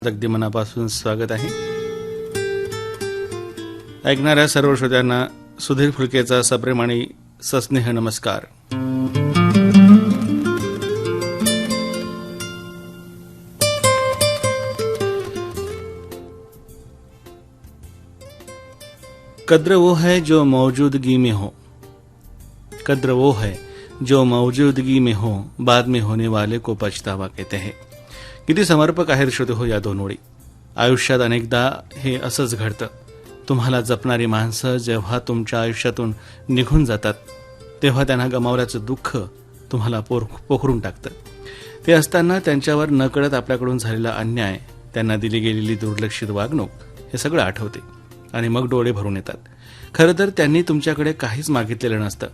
अगदी मनापासून स्वागत आहे. ऐकणाऱ्या सर्व श्रोत्यांना सुधीर फुलकेचा सप्रेम आणि सस्नेह नमस्कार. कद्र वो है जो मौजूदगी में हो, कद्र वो है जो मौजूदगी में हो, बाद में होने वाले को पछतावा कहते हैं. किती समर्पक आहेत श्रोते हो या दोन ओळी. आयुष्यात अनेकदा हे असंच घडतं. तुम्हाला जपणारी माणसं जेव्हा तुमच्या आयुष्यातून निघून जातात तेव्हा त्यांना गमावल्याचं दुःख तुम्हाला पोखरून टाकतं. ते असताना त्यांच्यावर नकळत आपल्याकडून झालेला अन्याय, त्यांना दिली गेलेली दुर्लक्षित वागणूक हे सगळं आठवते आणि मग डोळे भरून येतात. खरं तर त्यांनी तुमच्याकडे काहीच मागितलेलं नसतं.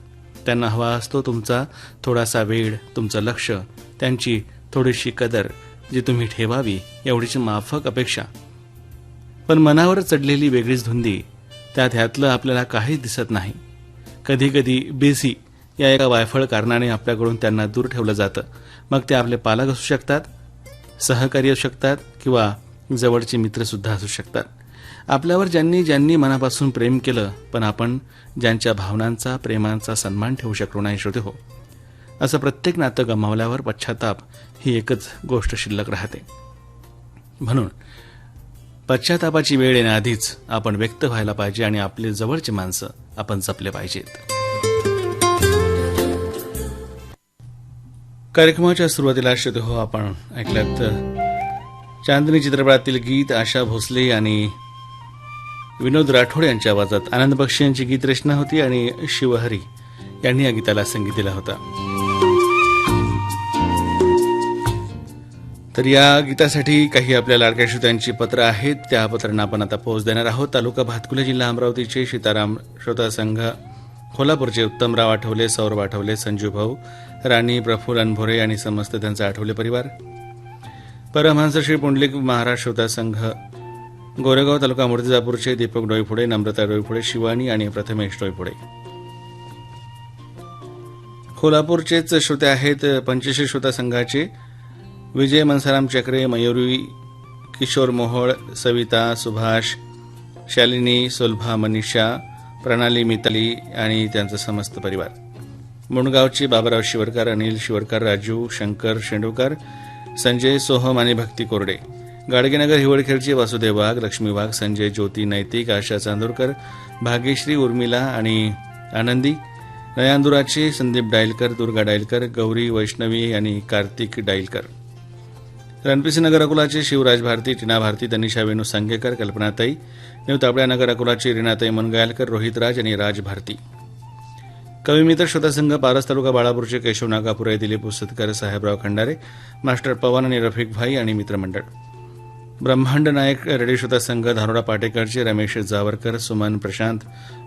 त्यांना हवा असतो तुमचा थोडासा वेळ, तुमचं लक्ष, त्यांची थोडीशी कदर जी तुम्ही ठेवावी एवढीची माफक अपेक्षा. पण मनावर चढलेली वेगळीच धुंदी, त्यात ह्यातलं आपल्याला काहीच दिसत नाही. कधी कधी बेसी या एका वायफळ कारणाने आपल्याकडून त्यांना दूर ठेवलं जातं. मग ते आपले पालक असू शकतात, सहकारी असू शकतात किंवा जवळचे मित्रसुद्धा असू शकतात. आपल्यावर ज्यांनी ज्यांनी मनापासून प्रेम केलं, पण आपण ज्यांच्या भावनांचा, प्रेमांचा सन्मान ठेवू शकलो नाही श्रोते हो. असं प्रत्येक नातं गमावल्यावर पश्चाताप ही एकच गोष्ट शिल्लक राहते. म्हणून पश्चातापाची वेळ येण्याआधीच आपण व्यक्त व्हायला पाहिजे आणि आपले जवळचे माणसं आपण जपले पाहिजेत. कार्यक्रमाच्या सुरुवातीला श्रोते हो आपण ऐकल्यात चांदनी चित्रपटातील गीत. आशा भोसले आणि विनोद राठोड यांच्या आवाजात आनंद बक्षी यांची गीतरचना होती आणि शिवहरी यांनी या गीताला संगीत दिला होता. तर या गीतासाठी काही आपल्या लाडक्या श्रोत्यांची पत्र आहेत. त्या पत्रांना आपण आता पोहोच देणार आहोत. तालुका भातकुले, जिल्हा अमरावतीचे सीताराम श्रोता संघ, कोल्हापूरचे उत्तमराव आठवले, सौरभ आठवले, संजू भाऊ, राणी, प्रफुल्ल अनभोरे आणि समस्त त्यांचा आठवले परिवार. परमहंस श्री पुंडलिक महाराज श्रोता संघ, गोरेगाव तालुका मूर्तिजापूरचे दीपक डोईफुडे, नम्रता डोईफुडे, शिवानी आणि प्रथमेश डोईफुडे. कोल्हापूरचेच श्रोते आहेत पंचश्री श्रोता संघाचे विजय मनसाराम चक्रे, मयुरी, किशोर मोहोळ, सविता, सुभाष, शालिनी, सुलभा, मनीषा, प्रणाली, मिताली आणि त्यांचा समस्त परिवार. मुंडगावचे बाबाराव शिवरकर, अनिल शिवरकर, राजू, शंकर शेंडूकर, संजय सोहम आणि भक्ती कोरडे. गाडगेनगर हिवळखेडचे वासुदेव वाघ, लक्ष्मी वाघ, संजय, ज्योती, नैतिक, आशा चांदोरकर, भाग्यश्री, उर्मिला आणि आनंदी. नयांदुराचे संदीप डायलकर, दुर्गा डायलकर, गौरी, वैष्णवी आणि कार्तिक डायलकर. रणपिसी नगर अकोलाचे शिवराज भारती, टीना भारती, तनिषा वेणू सांगेकर, कल्पनाताई. न्यू तापड्या नगर अकोलाचे रीनाताई मनगायलकर, रोहितराज आणि राज भारती. कविमित्र श्रोता संघ पारस तालुका बाळापूरचे केशव नागापुरे, दिलीप उसतकर, साहेबराव खंडारे, मास्टर पवन आणि रफिक भाई आणि मित्रमंडळ. ब्रह्मांड नायक रेडिओ श्रोता संघ धारोडा पाटेकरचे रमेश जावरकर, सुमन, प्रशांत,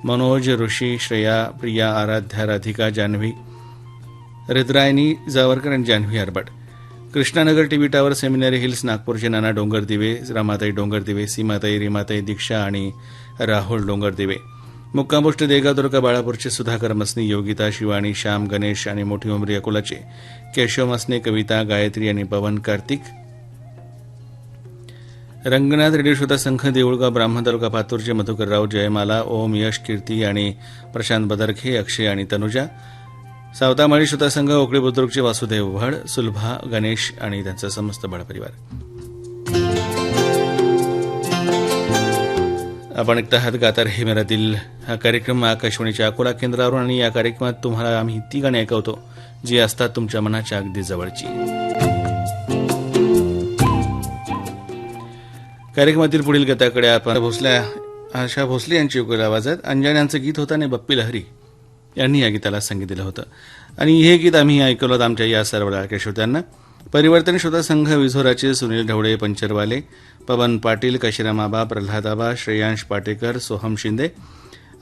मनोज, ऋषी, श्रेया, प्रिया, आराध्या, राधिका, जान्हवी, रिद्रायनी जावरकर आणि Janhavi Harbat. Krishnanagar TV tower, seminary hills, नागपूरचे नाना डोंगरदिवे, रामाताई डोंगरदिवे, सीमाताई, रीमाताई, दीक्षा आणि राहुल डोंगरदिवे. मुक्काम पोस्ट देगाव तालुका बाळापूरचे सुधाकर मसनी, योगिता, शिवानी, श्याम, गणेश आणि मोठी उमरी अकोलाचे केशव मसने, कविता, गायत्री आणि पवन, कार्तिक. रंगनाथ रेडिओ श्रोता संघ देऊळगाव ब्राह्मण तालुका पातूरचे मधुकरराव, जयमाला, ओम, यश, कीर्ती आणि प्रशांत बदरखे, अक्षय आणि तनुजा. सावतामाळी श्रोता संघ ओकळी बुद्रुकचे वासुदेव भड, सुलभा, गणेश आणि त्यांचा समस्त बाळ परिवार. आपण ऐकत आहात गातार हे मेरा दिल हा कार्यक्रम आकाशवाणीच्या अकोला केंद्रावरून आणि या कार्यक्रमात तुम्हाला आम्ही ती गाणी ऐकवतो जी असतात तुमच्या मनाच्या अगदी जवळची. कार्यक्रमातील पुढील गीताकडे आपण आशा भोसले यांची उकल आवाजात अंजन यांचं गीत होतं आणि बप्पी लहरी यांनी या गीताला संगीत दिलं होतं. आणि हे गीत आम्ही ऐकवलं आमच्या या सर्व लाडक्या श्रोत्यांना. परिवर्तन श्रोता संघ विझोराचे सुनील ढवळे, पंचरवाले, पवन पाटील, कशिरामाबा, प्रल्हादाबा, श्रेयांश पाटेकर, सोहम शिंदे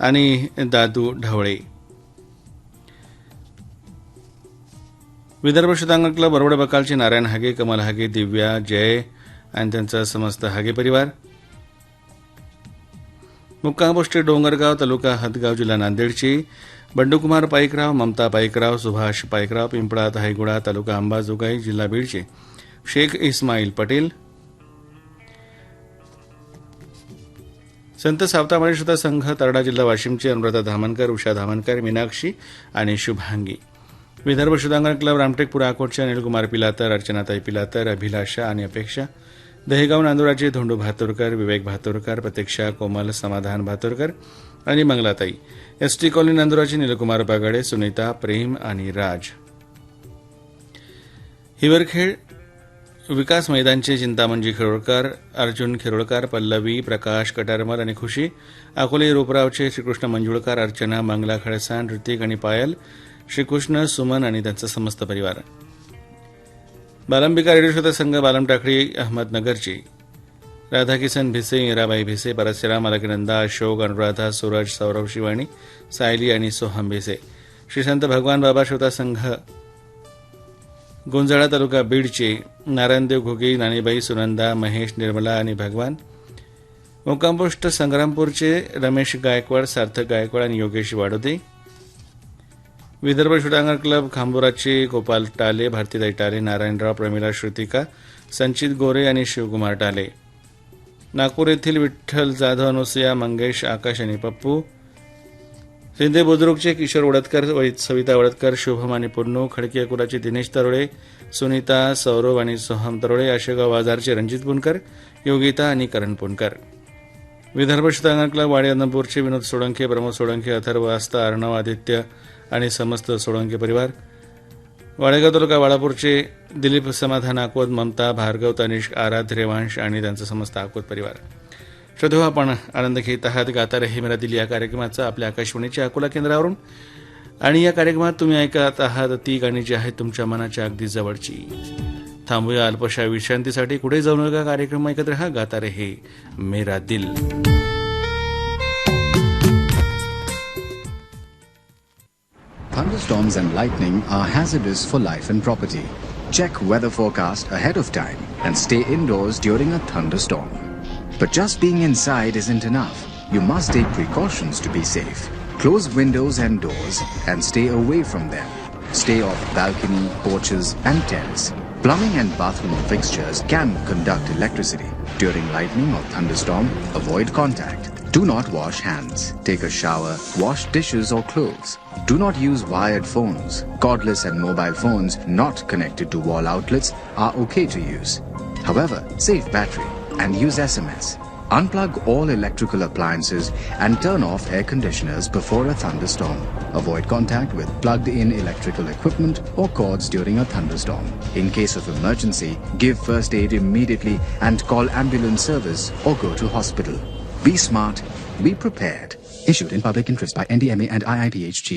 आणि दादू ढवळे. विदर्भ श्रोतांगण क्लब बरोबर बकालचे नारायण हागे, कमल हागे, दिव्या, जय आणि त्यांचा समस्त हागे परिवार. मुक्काम पोस्ट डोंगरगाव तालुका हदगाव, जिल्हा नांदेडची बंडूकुमार पाईकराव, ममता पाईकराव, सुभाष पाईकराव, पिंपळा धायगुडा तालुका अंबाजोगाई, जिल्हा बीडचे शेख इस्माईल पटेल. संत सावतामाळी श्रोता संघ तरडा जिल्हा वाशिमचे अनुराधा धामणकर, उषा धामणकर, मीनाक्षी आणि शुभांगी. विदर्भ श्रोतांगण क्लब रामटेकपुरा अकोटचे अनिलकुमार पिलातर, अर्चनाताई पिलातर, अभिलाषा आणि अपेक्षा. दहेगाव नांदुराचे धोंडू भातुरकर, विवेक भातुरकर, प्रतीक्षा, कोमल, समाधान भातुरकर आणि मंगलाताई. एसटी कॉलनी नांदुराचे निलकुमार बागाडे, सुनीता, प्रेम आणि राज. हिवरखेड विकास मैदानचे चिंतामणजी खिरोळकर, अर्जुन खिरोळकर, पल्लवी, प्रकाश कटारमल आणि खुशी. अकोले रोपरावचे श्रीकृष्ण मंजुळकर, अर्चना, मंगला खळसाण, ऋतिक आणि पायल, श्रीकृष्ण, सुमन आणि त्यांचा समस्त परिवार. बालंबिका रेडिओ श्रोता संघ बालम टाकळी अहमदनगरची राधाकिसन भिसे, मीराबाई भिसे, परस्यराम, अलकनंदा, अशोक, अनुराधा, सूरज, सौरभ, शिवाणी, सायली आणि सोहम भिसे. श्री संत भगवान बाबा श्रोता संघ गोंजाळा तालुका बीडचे नारायणदेव घोगे, नानीबाई, सुनंदा, महेश, निर्मला आणि भगवान. मुक्कामपोस्ट संग्रामपूरचे रमेश गायकवाड, सार्थक गायकवाड आणि योगेश वाडोदे. विदर्भ श्रोतांगण क्लब खांबोराचे गोपाल टाले, भारतीताई टाले, नारायणराव, प्रमिला, श्रुतिका, संचित गोरे आणि शिवकुमार टाले. नागपूर येथील विठ्ठल जाधव, अनुसया, मंगेश, आकाश आणि पप्पू. सिंधे बुद्रुकचे किशोर वडतकर, सविता वडतकर, शुभम आणि पुन्नू. खडकी अकोलाचे दिनेश तरोळे, सुनीता, सौरभ आणि सोहम तरोळे. आशेगाव बाजारचे रणजित पुणकर, योगिता आणि करण पुणकर. विदर्भ श्रोतांगण क्लब वाडी अदमपूरचे विनोद सोळंके, प्रमोद सोळंके, अथर्व आस्था, अर्णव, आदित्य आणि समस्त सोळंके परिवार. वाडेगाव तालुका वाडापूरचे दिलीप, समाधान, आकोद, ममता, भार्गव, तनिष्क, आराध्य, रेवांश आणि त्यांचा समस्त आकोद परिवार. श्रोतो, आपण आनंद घेत आहात गाता रहे मेरा दिल या कार्यक्रमाचा आपल्या आकाशवाणीच्या अकोला केंद्रावरून. आणि या कार्यक्रमात तुम्ही ऐकत आहात ती गाणी जी आहेत तुमच्या मनाच्या अगदी जवळची. थांबूया अल्पशा विश्रांतीसाठी, कुठे जाऊ नका. कार्यक्रम ऐकत रहा गाता रहे मेरा दिल. Thunderstorms and lightning are hazardous for life and property. Check weather forecast ahead of time and stay indoors during a thunderstorm. But just being inside isn't enough. You must take precautions to be safe. Close windows and doors and stay away from them. Stay off balcony, porches and tents. Plumbing and bathroom fixtures can conduct electricity. During lightning or thunderstorm, avoid contact. Do not wash hands. Take a shower. Wash dishes or clothes. Do not use wired phones. Cordless and mobile phones not connected to wall outlets are okay to use. However, save battery and use SMS. Unplug all electrical appliances and turn off air conditioners before a thunderstorm. Avoid contact with plugged-in electrical equipment or cords during a thunderstorm. In case of emergency, give first aid immediately and call ambulance service or go to hospital. Be smart, be prepared. Issued in public interest by NDMA and IIPHG.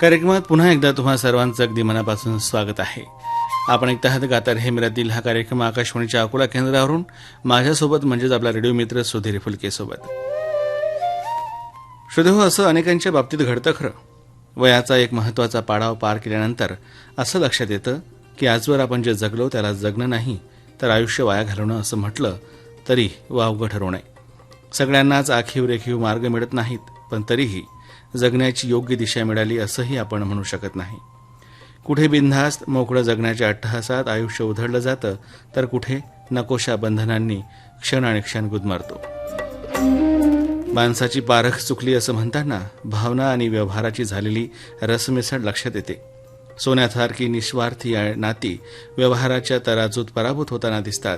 कार्यक्रमात पुन्हा एकदा तुम्हा सर्वांचं अगदी मनापासून स्वागत आहे. आपण ऐकत आहात गाता रहे मेरा दिल हा कार्यक्रम आकाशवाणीच्या अकोला केंद्रावरून माझ्यासोबत म्हणजेच आपला रेडिओ मित्र सुधीर फुलके सोबत. श्रोते, असं अनेकांच्या बाबतीत घडतं खरं. वयाचा एक महत्वाचा पाडाव पार केल्यानंतर असं लक्षात येतं की आजवर आपण जे जगलो त्याला जगणं नाही तर आयुष्य वाया घालवणं असं म्हटलं तरी वावगं ठरू नये. सगळ्यांनाच आखीव रेखीव मार्ग मिळत नाहीत, पण तरीही जगण्याची योग्य दिशा मिळाली असंही आपण म्हणू शकत नाही. कुठे बिनधास्त मोकळं जगण्याच्या अट्टहासात आयुष्य उधळलं जातं, तर कुठे नकोशा बंधनांनी क्षण आणि क्षण गुदमरतो. माणसाची पारख चुकली असं म्हणताना भावना आणि व्यवहाराची झालेली रसमिसळ लक्षात येते. सोन्यासारखी निस्वार्थी नाती व्यवहाराच्या तराजूत पराभूत होताना दिसतात,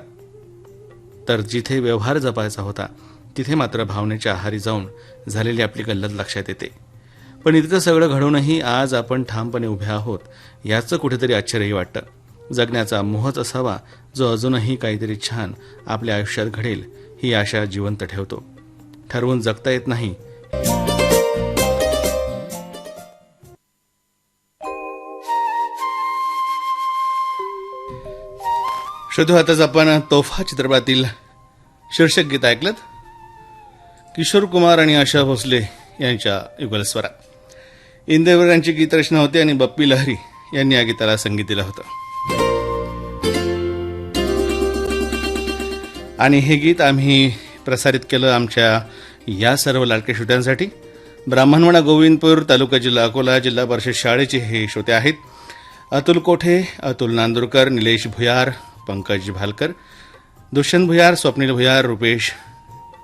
तर जिथे व्यवहार जपायचा होता तिथे मात्र भावनेच्या आहारी जाऊन झालेली आपली गल्लत लक्षात येते. पण इतकं सगळं घडूनही आज आपण ठामपणे उभे आहोत याचं कुठेतरी आश्चर्यही वाटतं. जगण्याचा मोहच असावा जो अजूनही काहीतरी छान आपल्या आयुष्यात घडेल ही आशा जिवंत ठेवतो. ठरवून जगता येत नाही. श्रोतो, आताच आपण तोफा चित्रपटातील शीर्षक गीत ऐकलं. किशोर कुमार आणि आशा भोसले यांच्या युगलस्वरात. इंदेवर यांची गीतरचना होती आणि बप्पी लहरी यांनी या गीताला संगीत दिलं होतं. आणि हे गीत आम्ही प्रसारित केलं आमच्या या सर्व लाडक्या श्रोत्यांसाठी. ब्राह्मणवाडा, गोविंदपूर, तालुका जिल्हा अकोला, जिल्हा परिषद शाळेचे हे श्रोते आहेत. अतुल कोठे, अतुल नांदुरकर, निलेश भुयार, पंकज भालकर, दुष्यंत भुयार, स्वप्नील भुयार, रुपेश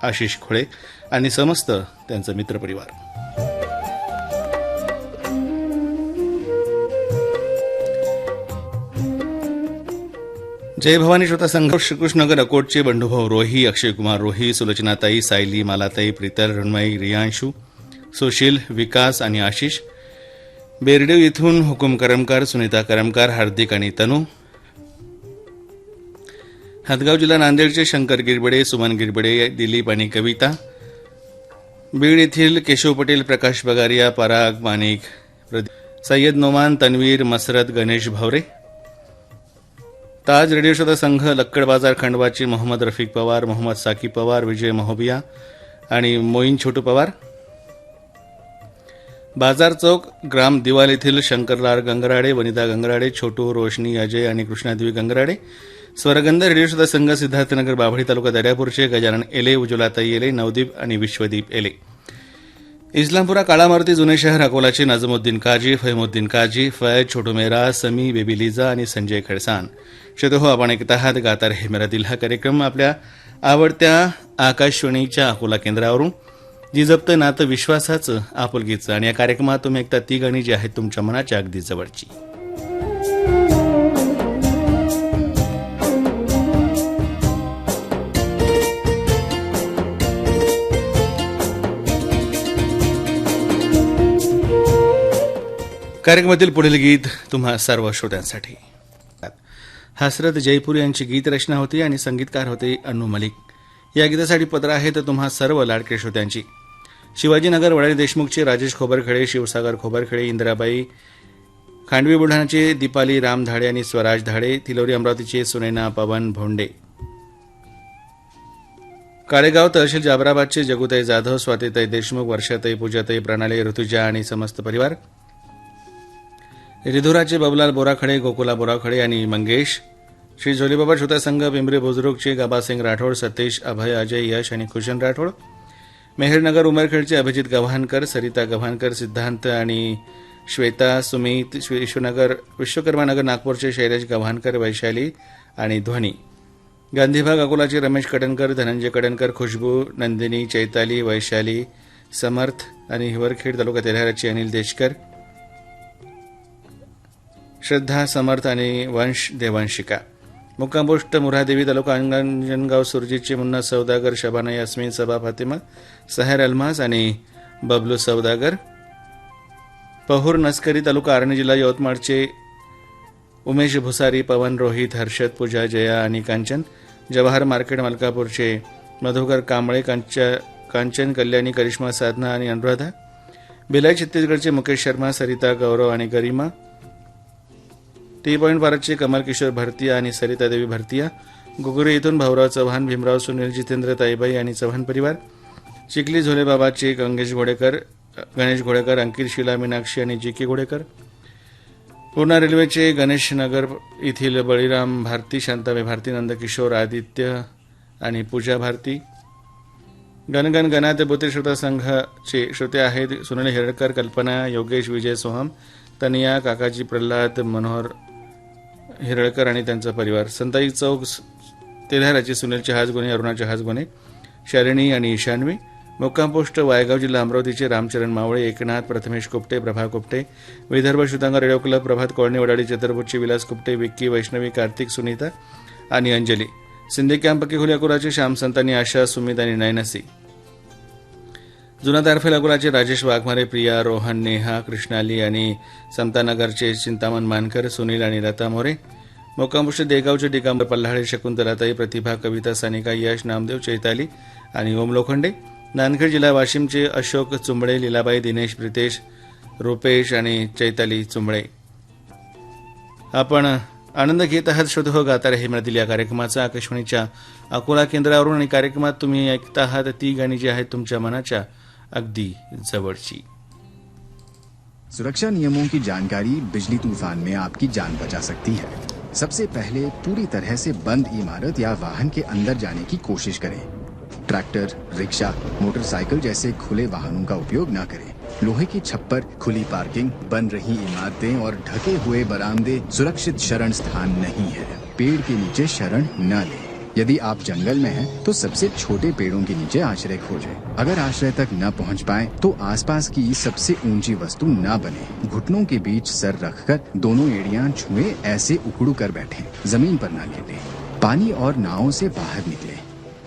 आशिष खोळे आणि समस्त त्यांचा मित्रपरिवार. जय भवानी श्रोता संघ श्रीकृष्णनगर अकोटचे बंधुभाऊ रोही, अक्षयकुमार रोही, सुलोचनाताई, सायली, मालाताई, प्रीतल, रणमयी, रियांशू, सुशील, विकास आणि आशिष. बेरडेव इथून हुकुम करमकार, सुनीता करमकार, हार्दिक आणि तनू. हदगाव जिल्हा नांदेडचे शंकर गिरबडे, सुमन गिरबडे, दिलीप आणि कविता. बीड येथील केशव पटेल, प्रकाश बगारिया, पराग, माणिक, सय्यद नोमान, तन्वीर, मसरत, गणेश भावरे. ताज रेडिओ श्रोता संघ लक्कड बाजार खंडवाची मोहम्मद रफिक पवार, मोहम्मद साकी पवार, विजय महोबिया आणि मोईन छोटू पवार. बाजार चौक ग्राम दिवाल येथील शंकरलाल गंगराडे, वनिता गंगराडे, छोटू, रोशनी, अजय आणि कृष्णादेवी गंगराडे. स्वरगंध रेडिओ श्रोता संघ सिद्धार्थनगर बाभळी तालुका दर्यापूरचे गजानन एले, उज्ज्वलाताई एले, नवदीप आणि विश्वदीप एले. इस्लामपुरा काळामारुती जुने शहर अकोलाचे नाझमुद्दीन काजी, फहिमुद्दीन काजी, फैज, छोटू मेरा, समी, बेबी लिजा आणि संजय खडसान. श्रोते हो, आपण ऐकत आहात गाता रहे मेरा दिल हा कार्यक्रम आपल्या आवडत्या आकाशवाणीच्या अकोला केंद्रावरून. जी जपतं नातं विश्वासाचं, आपुलकीचं. आणि या कार्यक्रमात तुम्ही ऐकता ती गाणी जी आहेत तुमच्या मनाच्या अगदी जवळची. कार्यक्रमातील पुढील गीत तुम्हा सर्व श्रोत्यांसाठी. हसरत जयपूर यांची गीतरचना होती आणि संगीतकार होते अन्नू मलिक. या गीतासाठी पत्र आहे तर तुम्हा सर्व लाडके श्रोत्यांची. शिवाजीनगर वडाळी देशमुखचे राजेश खोबरखेडे, शिवसागर खोबरखेडे, इंदिराबाई, खांडवी बुलढाणाचे दीपाली राम धाडे आणि स्वराज धाडे, तिलोरी अमरावतीचे सुनैना पवन भोंडे, काळेगाव तहसील जाबराबादचे जगुताई जाधव, स्वातीताई देशमुख, वर्षाताई, पूजाताई, प्रणाली, ऋतुजा आणि समस्त परिवार. रिधुराचे बबलाल बोराखडे, गोकुला बोराखडे आणि मंगेश. श्री झोलीबाबा श्रोता संघ पिंपरी बुजुर्गचे गाबासिंग राठोड, सतीश, अभय, अजय, यश आणि खुशन राठोड. मेहरनगर उमरखेडचे अभिजित गव्हाणकर, सरिता गव्हाणकर, सिद्धांत आणि श्वेता, सुमित. विश्वकर्मानगर नागपूरचे शैलेश गव्हाणकर, वैशाली आणि ध्वनी. गांधीभाग अकोलाचे रमेश कडणकर, धनंजय कडणकर, खुशबू, नंदिनी, चैताली, वैशाली, समर्थ आणि हिवरखेड तालुका तेल्हाराचे अनिल देशकर, श्रद्धा, समर्थ आणि वंश देवांशिका. मुक्काम पोस्ट मुरादेवी तालुका अंजनगाव सुरजीतचे मुन्ना सौदागर, शबाना यास्मीन, सबा फातिमा, सहेर अल्मास आणि बबलू सौदागर. पहूर नस्करी तालुका आर्णी जिल्हा यवतमाळचे उमेश भुसारी, पवन, रोहित, हर्षद, पूजा, जया आणि कांचन. जवाहर मार्केट मलकापूरचे मधुकर कांबळे, कांचन, कल्याणी, करिश्मा, साधना आणि अनुराधा. भिलाई छत्तीसगडचे मुकेश शर्मा, सरिता, गौरव आणि गरिमा. टी पॉइंट भारतचे कमल किशोर भरतिया आणि सरिता देवी भरतिया. गुगुरी इथून भाऊराव चव्हाण, भीमराव, सुनील, जितेंद्र, ताईबाई आणि चव्हाण परिवार. चिखली झोलेबाबाचे गणेश घोडेकर, अंकित, शिला, मीनाक्षी आणि जी के घोडेकर. पूर्णा रेल्वेचे गणेश नगर येथील बळीराम भारती, शांताबाई भारती, नंदकिशोर, आदित्य आणि पूजा भारती. गणगण गणात बोते श्रोता संघाचे श्रोते आहेत सुनील हिरडकर, कल्पना, योगेश, विजय, सोहम, तनिया, काकाजी, प्रल्हाद, मनोहर हिरळकर आणि त्यांचा परिवार. संताई चौक तेल्हाराचे सुनील चहाजगोने, अरुणा चहाजगोने, शालिनी आणि ईशान्वी. मुक्काम पोस्ट वायगाव जिल्हा अमरावतीचे रामचरण मावळे, एकनाथ, प्रथमेश कुपटे, प्रभा कुपटे. विदर्भ श्रुतांग रेडिओ क्लब प्रभात कॉलनी वडाळी, छत्रपूरचे विलास कुपटे, विक्की, वैष्णवी, कार्तिक, सुनीता आणि अंजली. सिंधी कॅम्प पक्की अकोलाचे श्याम संतानी, आशा, सुमित आणि नयनसी. जुना तारफेल अकोलाचे राजेश वाघमारे, प्रिया, रोहन, नेहा, कृष्णाली आणि समतानगरचे चिंतामण मानकर, सुनील आणि लता मोरे. मुक्कामपोस्ट देगावचे डिकांबर पल्हाळे, शकुंतलाताई, प्रतिभा, कविता, सानिका, यश, नामदेव, चैताली आणि ओम लोखंडे. नांदेड जिल्हा वाशिमचे अशोक चुंबळे, लीलाबाई, दिनेश, प्रितेश, रुपेश आणि चैताली चुंबळे. आपण आनंद घेत आहात श्रोते हो गाता रहे मेरा दिल या कार्यक्रमाचा आकाशवाणीच्या अकोला केंद्रावरून. आणि कार्यक्रमात तुम्ही ऐकता आहात ती गाणी जी आहेत तुमच्या मनाच्या अगदी जवळची. सुरक्षा नियमों की जानकारी बिजली तूफान में आपकी जान बचा सकती है. सबसे पहले पूरी तरह से बंद इमारत या वाहन के अंदर जाने की कोशिश करें. ट्रैक्टर, रिक्शा, मोटरसाइकिल जैसे खुले वाहनों का उपयोग न करें. लोहे की छप्पर, खुली पार्किंग, बन रही इमारतें और ढके हुए बरामदे सुरक्षित शरण स्थान नहीं है. पेड़ के नीचे शरण न लें। यदि आप जंगल में हैं, तो सबसे छोटे पेड़ों के नीचे आश्रय खोजें। अगर आश्रय तक न पहुंच पाए तो आसपास की सबसे ऊंची वस्तु न बने। घुटनों के बीच सर रखकर दोनों एड़ियां छुए ऐसे उखड़ू कर बैठें। जमीन पर न लेटें। पानी और नावों से बाहर निकलें।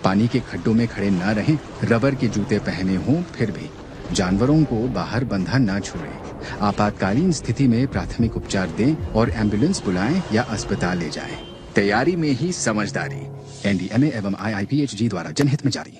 पानी के खड्डों में खड़े न रहें। रबर के जूते पहने हों फिर भी जानवरों को बाहर बंधा न छोड़ें। आपातकालीन स्थिति में प्राथमिक उपचार दें और एम्बुलेंस बुलाएं या अस्पताल ले जाएं। तैयारी में ही समझदारी। एनडीएमए एवं IIPHG द्वारा जनहित में जारी।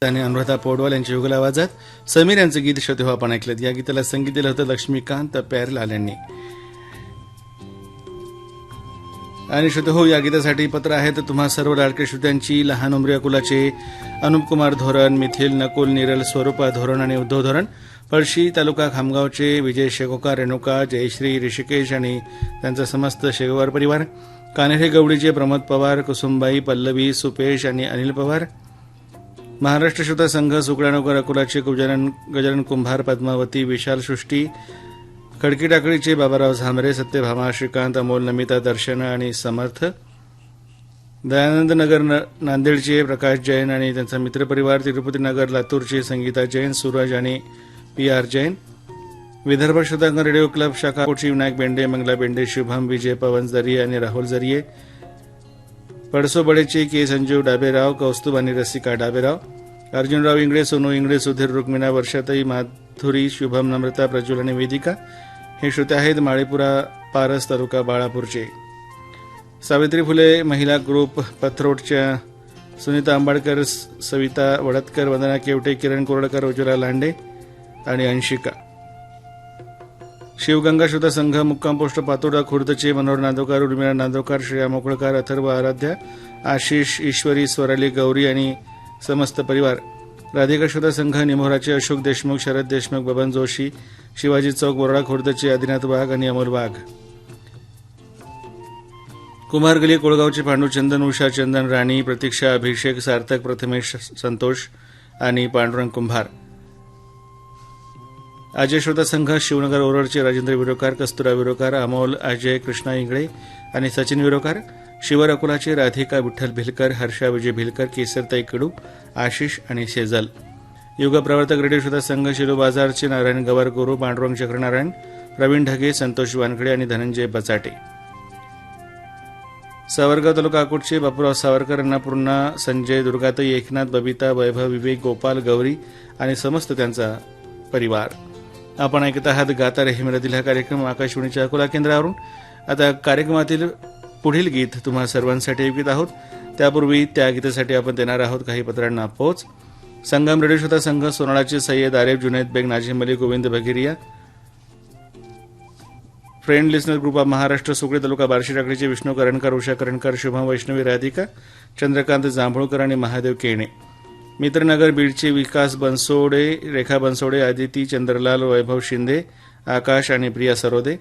आणि अनुराधा पौडवाल यांच्या युगल आवाजात समीर यांचं गीत श्रोते हो आपण ऐकलं. या गीताला संगीत दिलं होतं लक्ष्मीकांत प्यारेलाल यांनी. आणि श्रोते हो, या गीतासाठी पत्र आहेत तुम्हा सर्व लाडके श्रोत्यांची. लहान उमरिया कुलाचे अनुप कुमार धोरण, मिथिल नकुल निरल स्वरूपा धोरण आणि उद्धव धोरण, पळशी तालुका खामगावचे विजय शेगोकार, रेणुका, जयश्री, ऋषिकेश आणि त्यांचा समस्त शेगोवार परिवार, कान्हेरे गवडीचे प्रमोद पवार, कुसुमबाई, पल्लवी, सुपेश आणि अनिल पवार, महाराष्ट्र श्रोता संघ सुकडाणोकर अकोलाचे गजानन कुंभार, पद्मावती, विशाल सृष्टी, खडकी टाकळीचे बाबाराव झांबरे, सत्यभामा, श्रीकांत, अमोल, नमिता, दर्शन आणि समर्थ, दयानंद नगर नांदेडचे प्रकाश जैन आणि त्यांचा मित्रपरिवार, तिरुपती नगर लातूरचे संगीता जैन, सूरज आणि PR जैन, विदर्भ श्रोतांगण रेडिओ क्लब शाखा कोची विनायक बेंडे, मंगला बेंडे, शुभम, विजय, पवन जरिये आणि राहुल जरिये, पडसोबडेचे के संजीव डाबेराव, कौस्तुभ आणि रसिका डाबेराव, अर्जुनराव इंगळे, सोनू इंगळे, सुधीर रुक्मिणा, वर्षाताई, माधुरी, शुभम, नम्रता, प्रज्वल आणि वेदिका हे श्रोते आहेत माळीपुरा पारस तालुका बाळापूरचे. सावित्री फुले महिला ग्रुप पथरोडच्या सुनीता आंबाडकर, सविता वडतकर, वंदना केवटे, किरण कोरडकर, उज्ज्वला लांडे आणि अंशिका. शिवगंगा श्रोता संघ मुक्काम पोस्ट पातोडा खुर्दचे मनोहर नांदोकर, उर्मिला नांदोकर, श्रेया मोकळकर, अथर्व आराध्या, आशिष, ईश्वरी, स्वराली, गौरी आणि समस्त परिवार. राधिका श्रोता संघ निमोराचे अशोक देशमुख, शरद देशमुख, बबन जोशी, शिवाजी चौक बोर्डा खुर्दचे आदिनाथ वाघ आणि अमोल वाघ. कुमार गली कोळगावचे पांडू चंदन, उषा चंदन, राणी, प्रतीक्षा, अभिषेक, सार्थक, प्रथमेश, संतोष आणि पांडुरंग कुंभार. अजय श्रोता संघ शिवनगर ओरडचे राजेंद्र विरोकार, कस्तुरा विरोकार, अमोल, अजय, कृष्णा इंगळे आणि सचिन विरोकार. शिवर अकोलाचे राधिका विठ्ठल भिलकर, हर्षा विजय भिलकर, केसरताई कडू, आशिष आणि सेजल. युग प्रवर्तक रेडिओ श्रोता संघ शिलो बाजारचे नारायण गवार गुरु, पांडुरंग चक्रनारायण, प्रवीण ढगे, संतोष वानखडे आणि धनंजय बचाटे. सावरगाव तालुका अकोटचे बापूराव सावरकर, अन्नपूर्णा, संजय, दुर्गाताई, एकनाथ, बबिता, वैभव, विवेक, गोपाल, गौरी आणि समस्त त्यांचा परिवार. आपण ऐकत आहात गाता रेहिमेला दिला कार्यक्रम आकाशवाणीच्या अकोला केंद्रावरून. आता कार्यक्रमातील पुढील गीत तुम्हा सर्वांसाठी ऐकत आहोत. त्यापूर्वी त्या गीतासाठी आपण देणार आहोत काही पत्रांना पोच. संगम रेडिओ श्रोता संघ सोनाळाचे Sayyad Aref, Junaid Beg, Nazim Ali, Govind Bhagiriya, friend listener group of Maharashtra, Sukali taluka Barshi टाकडीचे विष्णू करणकर, उषा करणकर, शुभम, वैष्णवी, राधिका, चंद्रकांत जांभूळकर आणि महादेव केणे. मित्रनगर बीडचे विकास बनसोडे, रेखा बनसोडे, आदिती चंद्रलाल, वैभव शिंदे, आकाश आणि प्रिया सरोदे.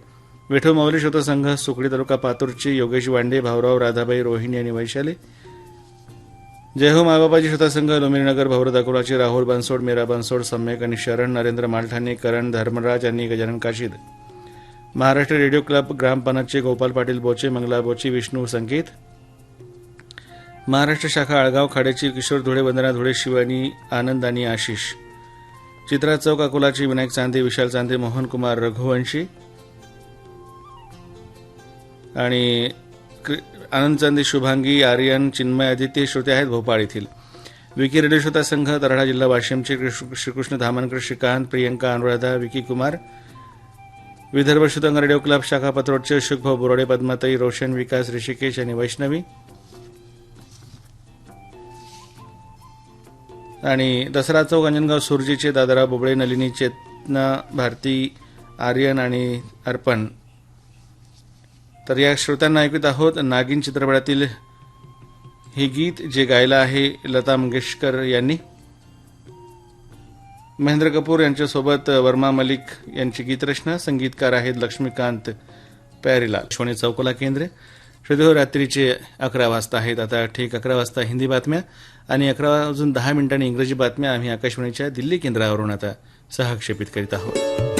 विठो माऊली श्रोता संघ सुकळी तालुका पातूरचे योगेश वांडे, भाऊराव, राधाबाई, रोहिणी आणि वैशाली. जय हो मायबापाजी श्रोता संघ लोमिरीनगर भवरत अकोलाचे राहुल बनसोड, मीरा बनसोड, सम्यक आणि शरण, नरेंद्र मालठाणे, करण, धर्मराज आणि गजानन काशीद. महाराष्ट्र रेडिओ क्लब ग्रामपंचायतचे गोपाल पाटील बोचे, मंगला बोचे, विष्णू संकेत. महाराष्ट्र शाखा आळगाव खाड्याची किशोर धुळे, वंदना धुळे, शिवानी, आनंद आणि आशिष. चित्रा चौक अकोलाची विनायक चांदे, विशाल चांदे, मोहन कुमार, रघुवंशी आणि आनंद चांदे, शुभांगी, आर्यन, चिन्मय, आदित्य श्रोते आहेत भोपाळ येथील. विकी रेडिओ श्रोता संघ तराडा जिल्हा वाशिमचे श्रीकृष्ण धामनकर, श्रीकांत, प्रियंका, अनुराधा, विकी कुमार. विदर्भ श्रोतांग रेडिओ क्लब शाखा पत्रोडचे शुभभाऊ बोराडे, पद्माताई, रोशन, विकास, ऋषिकेश आणि वैष्णवी. आणि दसरा चौक अंजनगाव सुरजीचे दादाराव बोबळे, नलिनी, चेतना, भारती, आर्यन आणि अर्पण. तर या श्रोत्यांना ऐकत आहोत नागिन चित्रपटातील हे गीत जे गायलं आहे लता मंगेशकर यांनी. महेंद्र कपूर यांच्यासोबत वर्मा मलिक यांची गीतरचना, संगीतकार आहेत लक्ष्मीकांत प्यारेलाल. शोणे चौकोला केंद्र श्रोते रात्रीचे 11 वाजता आहेत. आता ठीक 11 वाजता हिंदी बातम्या आणि 11:10 इंग्रजी बातम्या आम्ही आकाशवाणीच्या दिल्ली केंद्रावरून आता सहक्षेपित करीत आहोत.